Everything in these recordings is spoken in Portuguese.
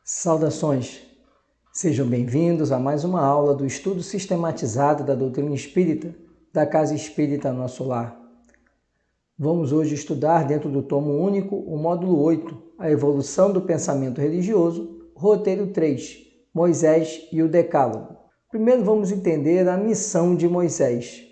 Saudações! Sejam bem-vindos a mais uma aula do estudo sistematizado da doutrina espírita da Casa Espírita Nosso Lar. Vamos hoje estudar dentro do tomo único o módulo 8, a evolução do pensamento religioso, roteiro 3, Moisés e o Decálogo. Primeiro vamos entender a missão de Moisés.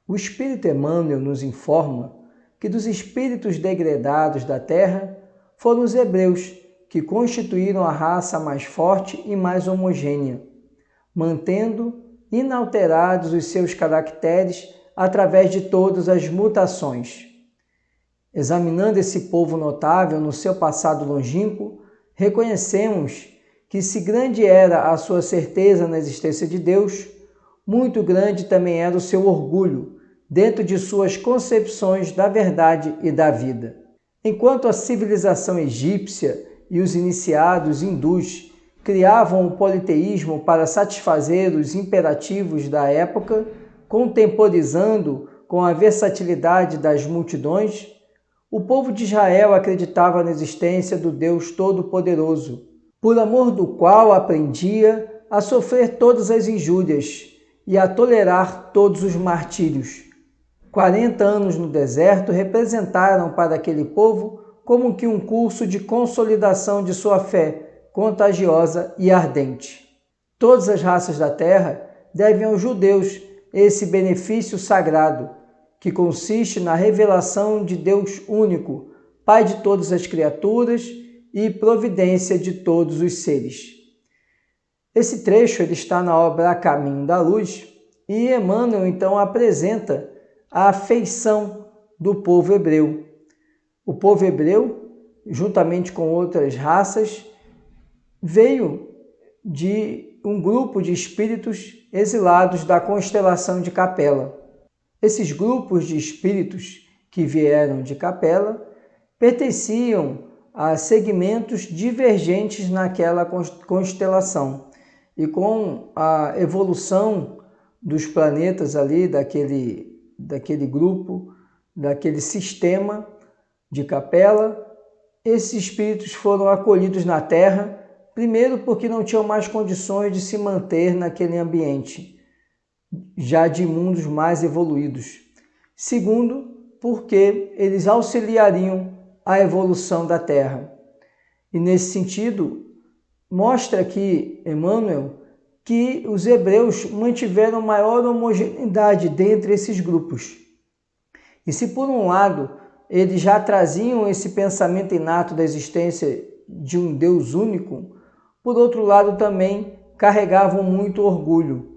O Espírito Emmanuel nos informa que dos espíritos degredados da terra foram os hebreus, que constituíram a raça mais forte e mais homogênea, mantendo inalterados os seus caracteres através de todas as mutações. Examinando esse povo notável no seu passado longínquo, reconhecemos que, se grande era a sua certeza na existência de Deus, muito grande também era o seu orgulho dentro de suas concepções da verdade e da vida. Enquanto a civilização egípcia e os iniciados hindus criavam o politeísmo para satisfazer os imperativos da época, contemporizando com a versatilidade das multidões, o povo de Israel acreditava na existência do Deus Todo-Poderoso, por amor do qual aprendia a sofrer todas as injúrias e a tolerar todos os martírios. 40 anos no deserto representaram para aquele povo como que um curso de consolidação de sua fé, contagiosa e ardente. Todas as raças da terra devem aos judeus esse benefício sagrado, que consiste na revelação de Deus único, Pai de todas as criaturas e providência de todos os seres. Esse trecho ele está na obra A Caminho da Luz, e Emmanuel então apresenta a afeição do povo hebreu. O povo hebreu, juntamente com outras raças, veio de um grupo de espíritos exilados da constelação de Capela. Esses grupos de espíritos que vieram de Capela pertenciam a segmentos divergentes naquela constelação. E com a evolução dos planetas ali, daquele grupo, daquele sistema de Capela, esses espíritos foram acolhidos na Terra, primeiro porque não tinham mais condições de se manter naquele ambiente, já de mundos mais evoluídos. Segundo, porque eles auxiliariam a evolução da Terra. E nesse sentido, mostra aqui Emmanuel que os hebreus mantiveram maior homogeneidade dentre esses grupos. E se por um lado eles já traziam esse pensamento inato da existência de um Deus único, por outro lado também carregavam muito orgulho.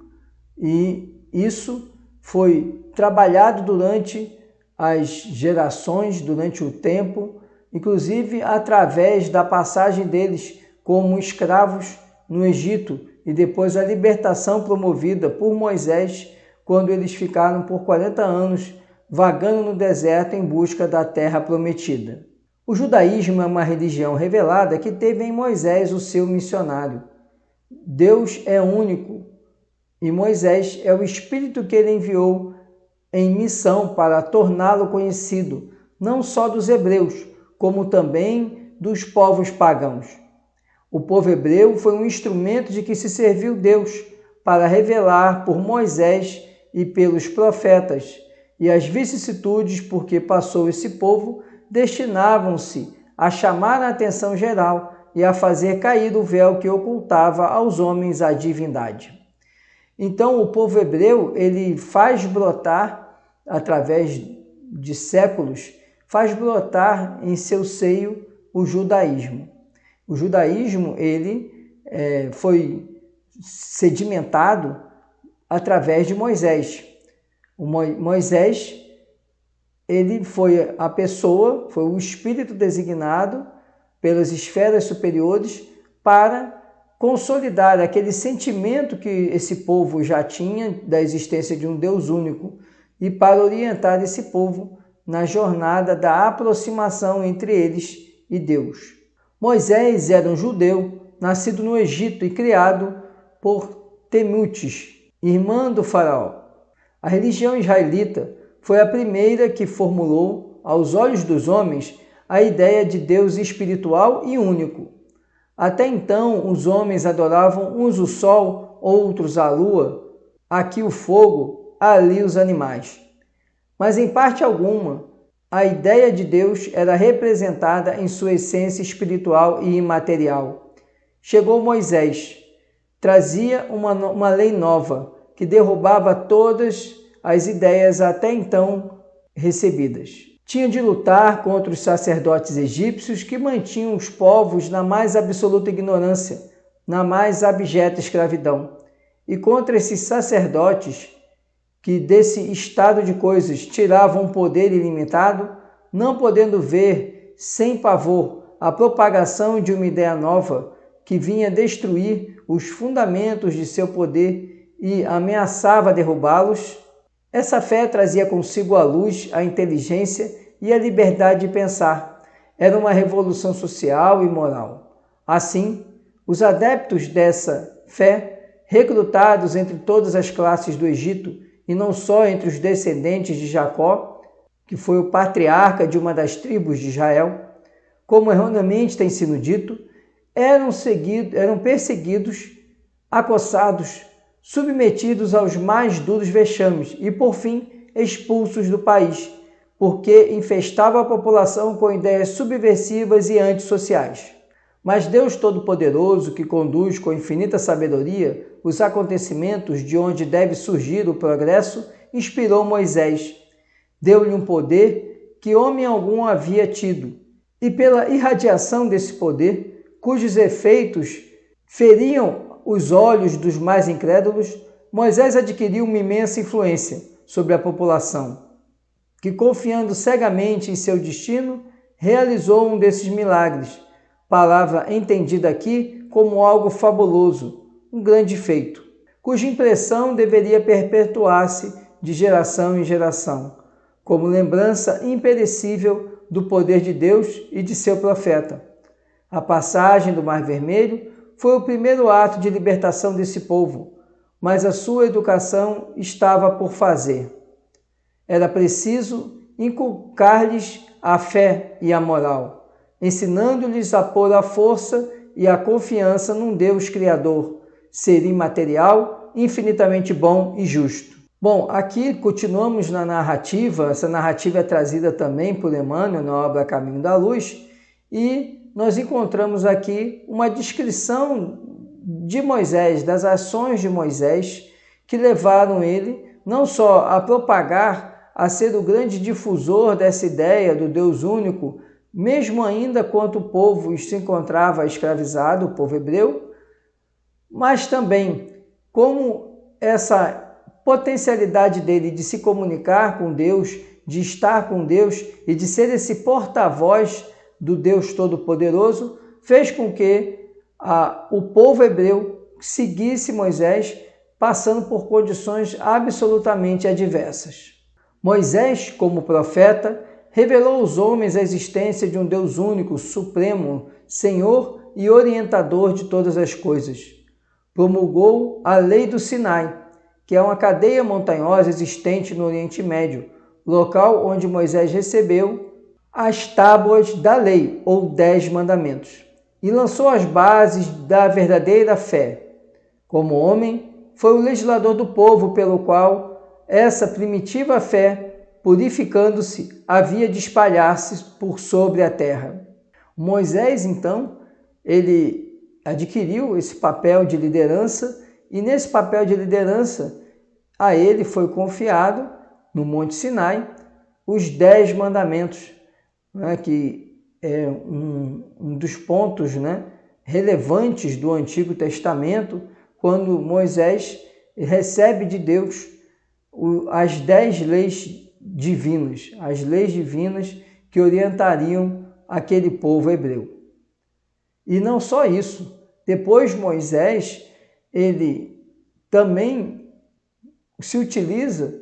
E isso foi trabalhado durante as gerações, durante o tempo, inclusive através da passagem deles como escravos no Egito e depois a libertação promovida por Moisés, quando eles ficaram por 40 anos vagando no deserto em busca da terra prometida. O judaísmo é uma religião revelada que teve em Moisés o seu missionário. Deus é único e Moisés é o Espírito que ele enviou em missão para torná-lo conhecido, não só dos hebreus, como também dos povos pagãos. O povo hebreu foi um instrumento de que se serviu Deus para revelar por Moisés e pelos profetas, e as vicissitudes por que passou esse povo destinavam-se a chamar a atenção geral e a fazer cair o véu que ocultava aos homens a divindade. Então, o povo hebreu, ele faz brotar, através de séculos, faz brotar em seu seio o judaísmo. O judaísmo, ele foi sedimentado através de Moisés. Moisés, ele foi a pessoa, foi o espírito designado pelas esferas superiores para consolidar aquele sentimento que esse povo já tinha da existência de um Deus único e para orientar esse povo na jornada da aproximação entre eles e Deus. Moisés era um judeu, nascido no Egito e criado por Temutes, irmã do faraó. A religião israelita foi a primeira que formulou, aos olhos dos homens, a ideia de Deus espiritual e único. Até então, os homens adoravam uns o sol, outros a lua, aqui o fogo, ali os animais. Mas em parte alguma, a ideia de Deus era representada em sua essência espiritual e imaterial. Chegou Moisés, trazia uma lei nova, que derrubava todas as ideias até então recebidas. Tinha de lutar contra os sacerdotes egípcios que mantinham os povos na mais absoluta ignorância, na mais abjeta escravidão, e contra esses sacerdotes que desse estado de coisas tiravam poder ilimitado, não podendo ver sem pavor a propagação de uma ideia nova que vinha destruir os fundamentos de seu poder e ameaçava derrubá-los. Essa fé trazia consigo a luz, a inteligência e a liberdade de pensar. Era uma revolução social e moral. Assim, os adeptos dessa fé, recrutados entre todas as classes do Egito, e não só entre os descendentes de Jacó, que foi o patriarca de uma das tribos de Israel, como erroneamente tem sido dito, eram perseguidos, acossados, submetidos aos mais duros vexames e, por fim, expulsos do país, porque infestavam a população com ideias subversivas e antissociais. Mas Deus Todo-Poderoso, que conduz com infinita sabedoria os acontecimentos de onde deve surgir o progresso, inspirou Moisés. Deu-lhe um poder que homem algum havia tido, e pela irradiação desse poder, cujos efeitos feriam os olhos dos mais incrédulos, Moisés adquiriu uma imensa influência sobre a população, que, confiando cegamente em seu destino, realizou um desses milagres, palavra entendida aqui como algo fabuloso, um grande feito, cuja impressão deveria perpetuar-se de geração em geração, como lembrança imperecível do poder de Deus e de seu profeta. A passagem do Mar Vermelho foi o primeiro ato de libertação desse povo, mas a sua educação estava por fazer. Era preciso inculcar-lhes a fé e a moral, ensinando-lhes a pôr a força e a confiança num Deus Criador, ser imaterial, infinitamente bom e justo. Bom, aqui continuamos na narrativa. Essa narrativa é trazida também por Emmanuel na obra Caminho da Luz, e nós encontramos aqui uma descrição de Moisés, das ações de Moisés, que levaram ele não só a propagar, a ser o grande difusor dessa ideia do Deus único, mesmo ainda quando o povo se encontrava escravizado, o povo hebreu, mas também como essa potencialidade dele de se comunicar com Deus, de estar com Deus e de ser esse porta-voz do Deus Todo-Poderoso, fez com que o povo hebreu seguisse Moisés, passando por condições absolutamente adversas. Moisés, como profeta, revelou aos homens a existência de um Deus único, supremo, Senhor e orientador de todas as coisas. Promulgou a lei do Sinai, que é uma cadeia montanhosa existente no Oriente Médio, local onde Moisés recebeu as tábuas da lei, ou 10 mandamentos, e lançou as bases da verdadeira fé. Como homem, foi o legislador do povo pelo qual essa primitiva fé, purificando-se, havia de espalhar-se por sobre a terra. Moisés, então, ele adquiriu esse papel de liderança, e nesse papel de liderança, a ele foi confiado, no Monte Sinai, os 10 mandamentos, que é um dos pontos relevantes do Antigo Testamento, quando Moisés recebe de Deus as 10 leis divinas, as leis divinas que orientariam aquele povo hebreu. E não só isso, depois Moisés, ele também se utiliza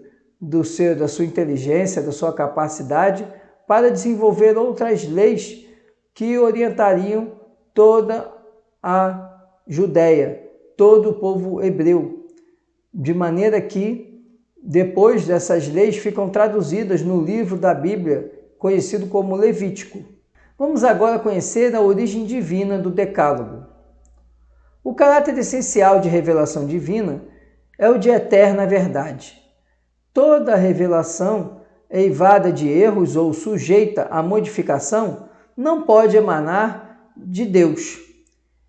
da sua inteligência, da sua capacidade para desenvolver outras leis que orientariam toda a Judéia, todo o povo hebreu, de maneira que depois dessas leis ficam traduzidas no livro da Bíblia, conhecido como Levítico. Vamos agora conhecer a origem divina do Decálogo. O caráter essencial de revelação divina é o de eterna verdade. Toda revelação eivada de erros ou sujeita à modificação não pode emanar de Deus.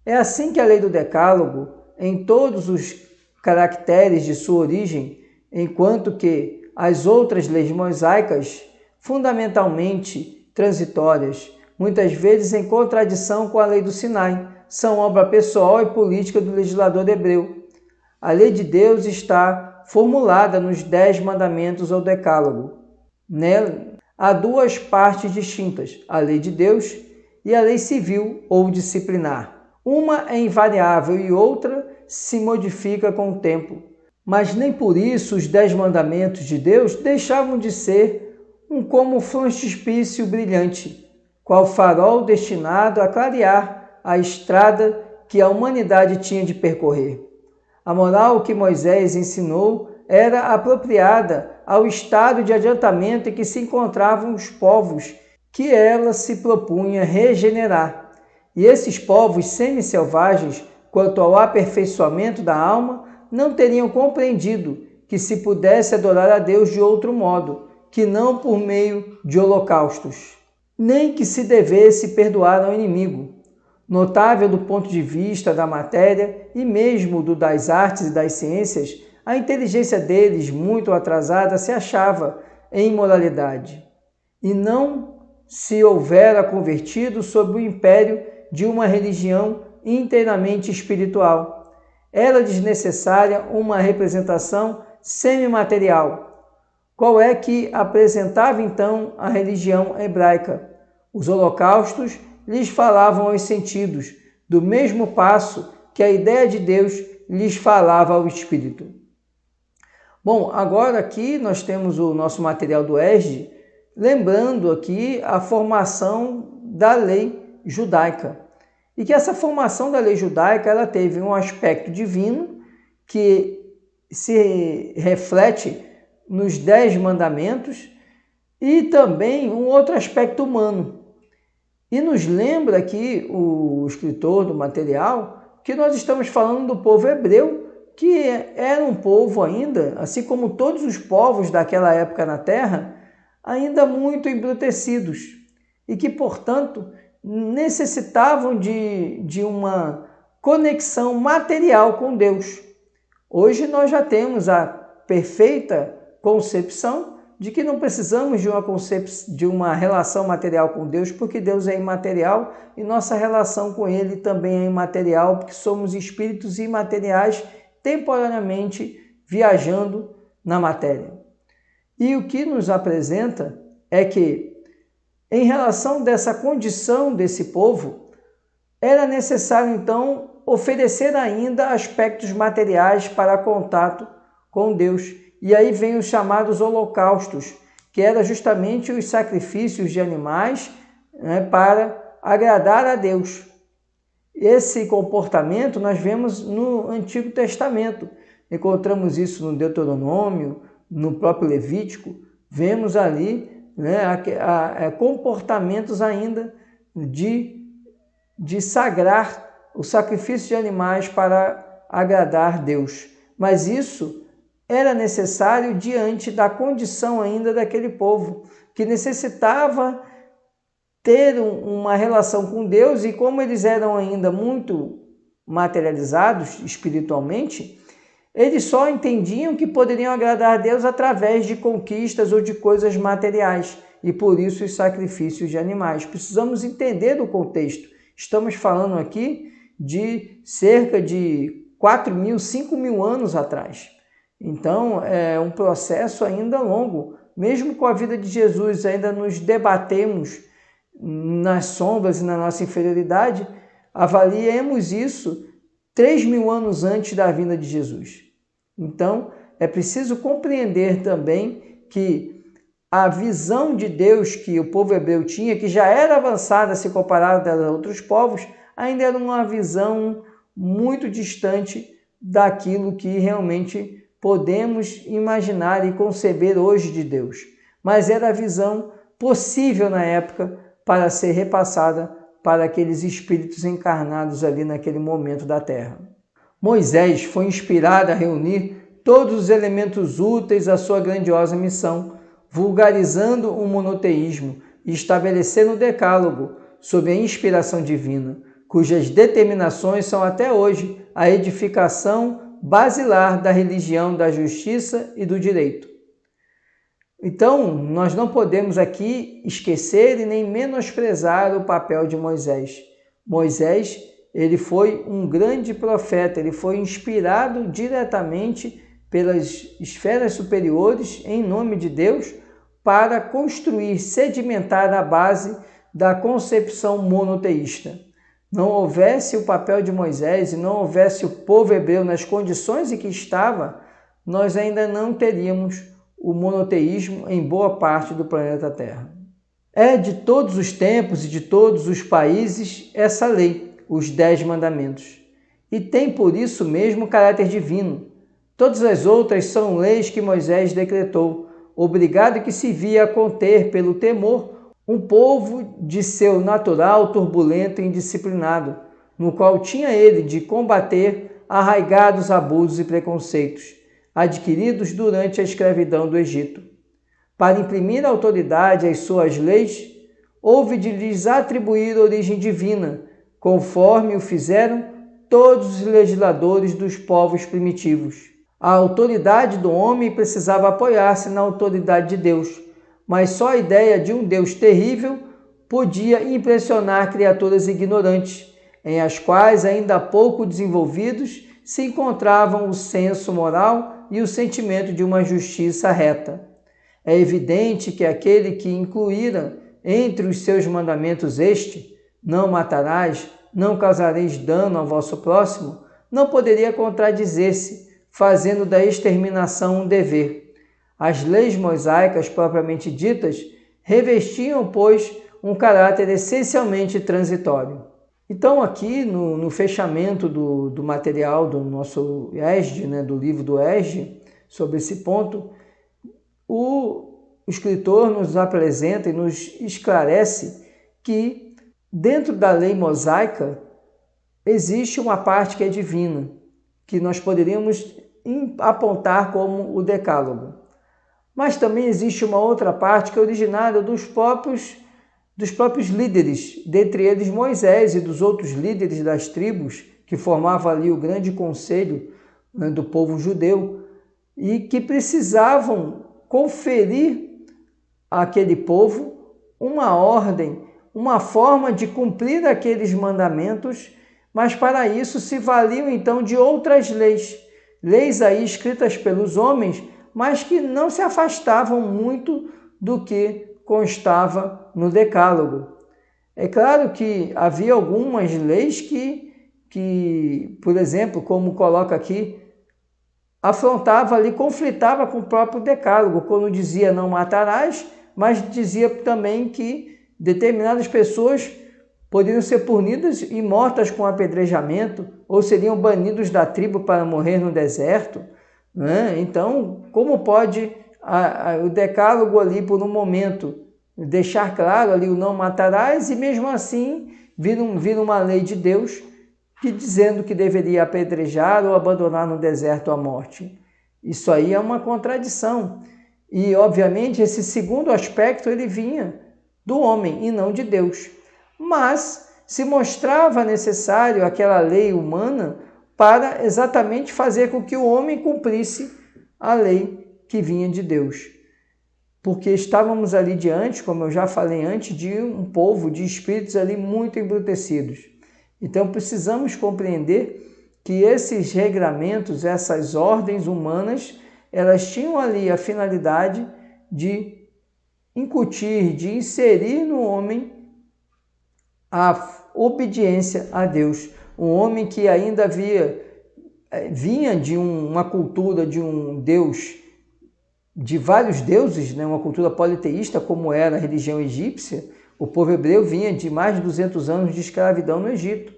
É assim que a lei do Decálogo, em todos os caracteres de sua origem, enquanto que as outras leis mosaicas, fundamentalmente transitórias, muitas vezes em contradição com a lei do Sinai, são obra pessoal e política do legislador hebreu. A lei de Deus está formulada nos 10 mandamentos ou decálogo. Nela há duas partes distintas, a lei de Deus e a lei civil ou disciplinar. Uma é invariável e outra se modifica com o tempo. Mas nem por isso os 10 mandamentos de Deus deixavam de ser como frontispício brilhante, qual farol destinado a clarear a estrada que a humanidade tinha de percorrer. A moral que Moisés ensinou era apropriada ao estado de adiantamento em que se encontravam os povos que ela se propunha regenerar. E esses povos semi-selvagens, quanto ao aperfeiçoamento da alma, não teriam compreendido que se pudesse adorar a Deus de outro modo, que não por meio de holocaustos, nem que se devesse perdoar ao inimigo. Notável do ponto de vista da matéria e mesmo do das artes e das ciências, a inteligência deles, muito atrasada, se achava em imoralidade, e não se houvera convertido sob o império de uma religião inteiramente espiritual. Era desnecessária uma representação semimaterial. Qual é que apresentava então a religião hebraica? Os holocaustos lhes falavam aos sentidos, do mesmo passo que a ideia de Deus lhes falava ao espírito. Bom, agora aqui nós temos o nosso material do ESD, lembrando aqui a formação da lei judaica. E que essa formação da lei judaica ela teve um aspecto divino que se reflete nos 10 mandamentos e também um outro aspecto humano. E nos lembra aqui o escritor do material que nós estamos falando do povo hebreu, que era um povo ainda, assim como todos os povos daquela época na terra, ainda muito embrutecidos e que, portanto, necessitavam de uma conexão material com Deus. Hoje nós já temos a perfeita concepção de que não precisamos de uma relação material com Deus, porque Deus é imaterial e nossa relação com Ele também é imaterial, porque somos espíritos imateriais temporariamente viajando na matéria. E o que nos apresenta é que, em relação dessa condição desse povo, era necessário então oferecer ainda aspectos materiais para contato com Deus. E aí vem os chamados holocaustos, que eram justamente os sacrifícios de animais, para agradar a Deus. Esse comportamento nós vemos no Antigo Testamento. Encontramos isso no Deuteronômio, no próprio Levítico. Vemos ali comportamentos ainda de sagrar o sacrifício de animais para agradar Deus. Mas isso era necessário diante da condição ainda daquele povo, que necessitava ter uma relação com Deus, e como eles eram ainda muito materializados espiritualmente, eles só entendiam que poderiam agradar a Deus através de conquistas ou de coisas materiais, e por isso os sacrifícios de animais. Precisamos entender o contexto. Estamos falando aqui de cerca de 4.000, 5.000 anos atrás. Então, é um processo ainda longo. Mesmo com a vida de Jesus, ainda nos debatemos nas sombras e na nossa inferioridade. Avaliemos isso 3.000 anos antes da vinda de Jesus. Então, é preciso compreender também que a visão de Deus que o povo hebreu tinha, que já era avançada se comparada a outros povos, ainda era uma visão muito distante daquilo que realmente podemos imaginar e conceber hoje de Deus. Mas era a visão possível na época para ser repassada para aqueles espíritos encarnados ali naquele momento da Terra. Moisés foi inspirado a reunir todos os elementos úteis à sua grandiosa missão, vulgarizando o monoteísmo e estabelecendo o Decálogo sob a inspiração divina, cujas determinações são até hoje a edificação basilar da religião, da justiça e do direito. Então, nós não podemos aqui esquecer e nem menosprezar o papel de Moisés. Moisés, ele foi um grande profeta, ele foi inspirado diretamente pelas esferas superiores, em nome de Deus, para construir, sedimentar a base da concepção monoteísta. Não houvesse o papel de Moisés e não houvesse o povo hebreu nas condições em que estava, nós ainda não teríamos o monoteísmo em boa parte do planeta Terra. É de todos os tempos e de todos os países essa lei, os 10 mandamentos, e tem por isso mesmo caráter divino. Todas as outras são leis que Moisés decretou, obrigado que se via a conter pelo temor um povo de seu natural turbulento e indisciplinado, no qual tinha ele de combater arraigados abusos e preconceitos, adquiridos durante a escravidão do Egito. Para imprimir autoridade às suas leis, houve de lhes atribuir origem divina, conforme o fizeram todos os legisladores dos povos primitivos. A autoridade do homem precisava apoiar-se na autoridade de Deus, mas só a ideia de um Deus terrível podia impressionar criaturas ignorantes, em as quais, ainda pouco desenvolvidos, se encontravam o senso moral e o sentimento de uma justiça reta. É evidente que aquele que incluíra entre os seus mandamentos este, não matarás, não causareis dano ao vosso próximo, não poderia contradizer-se, fazendo da exterminação um dever. As leis mosaicas propriamente ditas revestiam, pois, um caráter essencialmente transitório. Então, aqui no fechamento do material do nosso ESD, do livro do ESD, sobre esse ponto, o escritor nos apresenta e nos esclarece que dentro da lei mosaica existe uma parte que é divina, que nós poderíamos apontar como o Decálogo. Mas também existe uma outra parte que é originária dos próprios líderes, dentre eles Moisés e dos outros líderes das tribos, que formavam ali o grande conselho do povo judeu, e que precisavam conferir àquele povo uma ordem, uma forma de cumprir aqueles mandamentos, mas para isso se valiam então de outras leis, leis aí escritas pelos homens, mas que não se afastavam muito do que constava no Decálogo. É claro que havia algumas leis que, por exemplo, como coloca aqui, afrontava ali, conflitava com o próprio Decálogo, quando dizia não matarás, mas dizia também que determinadas pessoas poderiam ser punidas e mortas com apedrejamento, ou seriam banidos da tribo para morrer no deserto. Então, como pode o Decálogo ali, por um momento, deixar claro ali o não matarás, e mesmo assim vir uma lei de Deus que dizendo que deveria apedrejar ou abandonar no deserto a morte? Isso aí é uma contradição. E, obviamente, esse segundo aspecto ele vinha do homem e não de Deus. Mas se mostrava necessário aquela lei humana para exatamente fazer com que o homem cumprisse a lei que vinha de Deus. Porque estávamos ali diante, como eu já falei antes, de um povo de espíritos ali muito embrutecidos. Então precisamos compreender que esses regramentos, essas ordens humanas, elas tinham ali a finalidade de incutir, de inserir no homem a obediência a Deus. Um homem que ainda vinha de uma cultura de um Deus, de vários deuses, uma cultura politeísta como era a religião egípcia. O povo hebreu vinha de mais de 200 anos de escravidão no Egito.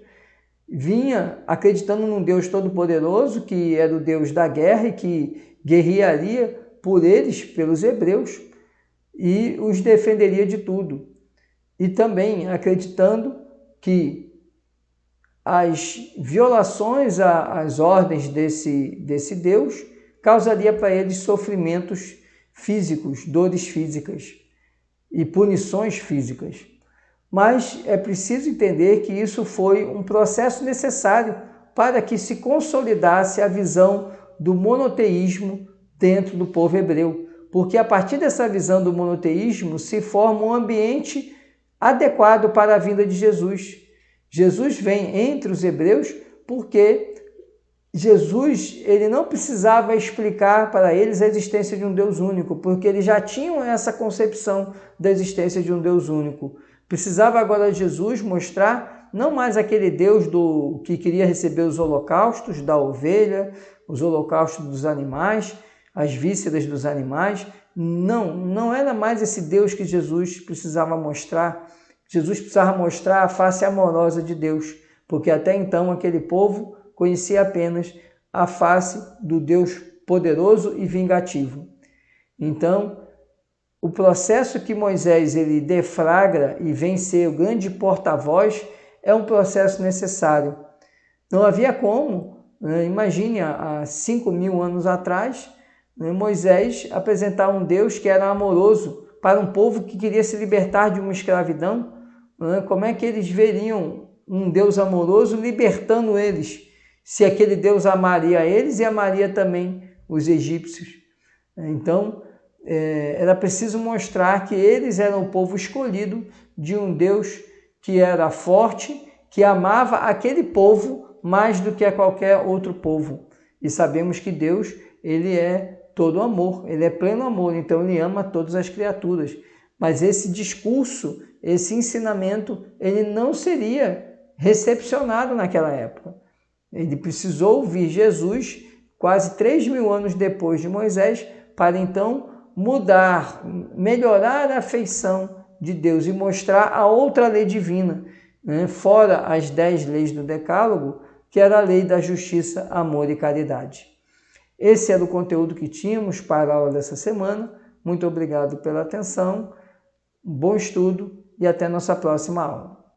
Vinha acreditando num Deus todo-poderoso, que era o Deus da guerra e que guerrearia por eles, pelos hebreus, e os defenderia de tudo. E também acreditando que as violações às ordens desse Deus causaria para eles sofrimentos físicos, dores físicas e punições físicas. Mas é preciso entender que isso foi um processo necessário para que se consolidasse a visão do monoteísmo dentro do povo hebreu, porque a partir dessa visão do monoteísmo se forma um ambiente adequado para a vinda de Jesus. Jesus vem entre os hebreus porque Jesus ele não precisava explicar para eles a existência de um Deus único, porque eles já tinham essa concepção da existência de um Deus único. Precisava agora Jesus mostrar não mais aquele Deus que queria receber os holocaustos da ovelha, os holocaustos dos animais, as vísceras dos animais. Não era mais esse Deus que Jesus precisava mostrar. Jesus precisava mostrar a face amorosa de Deus, porque até então aquele povo conhecia apenas a face do Deus poderoso e vingativo. Então, o processo que Moisés ele deflagra e vem ser o grande porta-voz é um processo necessário. Não havia como, imagine, há 5.000 anos atrás, Moisés apresentar um Deus que era amoroso para um povo que queria se libertar de uma escravidão. Como é que eles veriam um Deus amoroso libertando eles, se aquele Deus amaria eles e amaria também os egípcios? Então, era preciso mostrar que eles eram o povo escolhido de um Deus que era forte, que amava aquele povo mais do que a qualquer outro povo. E sabemos que Deus, ele é todo amor, ele é pleno amor, então ele ama todas as criaturas. Mas esse discurso, esse ensinamento, ele não seria recepcionado naquela época. Ele precisou ouvir Jesus quase 3.000 anos depois de Moisés para então mudar, melhorar a afeição de Deus e mostrar a outra lei divina, fora as 10 leis do Decálogo, que era a lei da justiça, amor e caridade. Esse era o conteúdo que tínhamos para a aula dessa semana. Muito obrigado pela atenção, bom estudo e até nossa próxima aula.